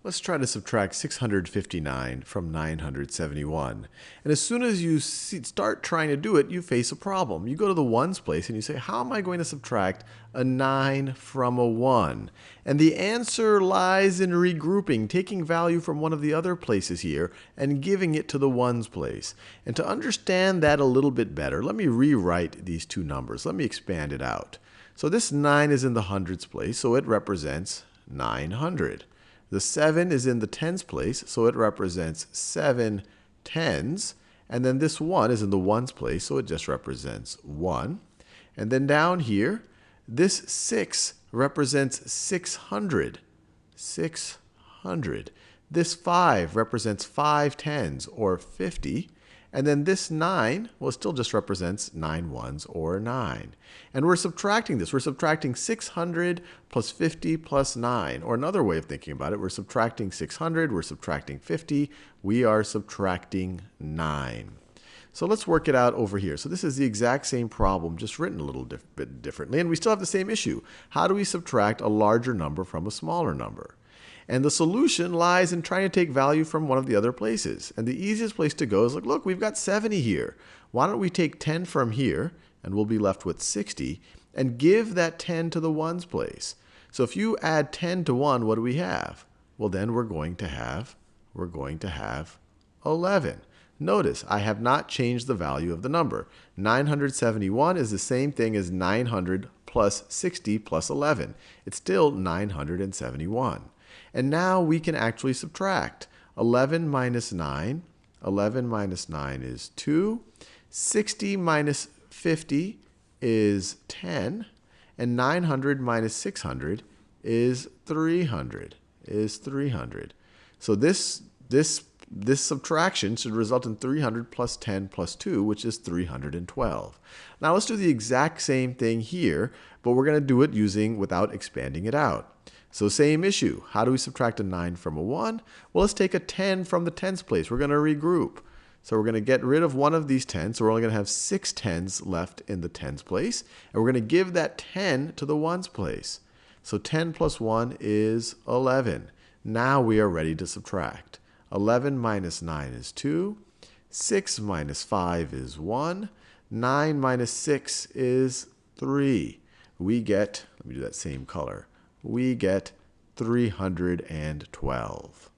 Let's try to subtract 659 from 971. And as soon as you start trying to do it, you face a problem. You go to the ones place and you say, how am I going to subtract a 9 from a 1? And the answer lies in regrouping, taking value from one of the other places here and giving it to the ones place. And to understand that a little bit better, let me rewrite these two numbers. Let me expand it out. So this 9 is in the hundreds place, so it represents 900. The 7 is in the tens place, so it represents 7 tens. And then this 1 is in the ones place, so it just represents 1. And then down here, this 6 represents 600. 600. This 5 represents 5 tens, or 50. And then this 9, well, it still just represents 9 ones, or 9. And we're subtracting this. We're subtracting 600 plus 50 plus 9. Or another way of thinking about it, we're subtracting 600, we're subtracting 50, we are subtracting 9. So let's work it out over here. So this is the exact same problem, just written a little bit differently. And we still have the same issue. How do we subtract a larger number from a smaller number? And the solution lies in trying to take value from one of the other places. And the easiest place to go is, like, look, we've got 70 here. Why don't we take 10 from here, and we'll be left with 60, and give that 10 to the ones place. So if you add 10 to 1, what do we have? Well, then we're going to have 11. Notice, I have not changed the value of the number. 971 is the same thing as 900 plus 60 plus 11. It's still 971. And now we can actually subtract. 11 minus 9. 11 minus 9 is 2. 60 minus 50 is 10. And 900 minus 600 is 300. So this subtraction should result in 300 plus 10 plus 2, which is 312. Now let's do the exact same thing here, but we're going to do it without expanding it out. So same issue. How do we subtract a 9 from a 1? Well, let's take a 10 from the tens place. We're going to regroup. So we're going to get rid of one of these 10s. So we're only going to have 6 tens left in the tens place. And we're going to give that 10 to the ones place. So 10 plus 1 is 11. Now we are ready to subtract. 11 minus 9 is 2. 6 minus 5 is 1. 9 minus 6 is 3. We get, let me do that same color. We get 312.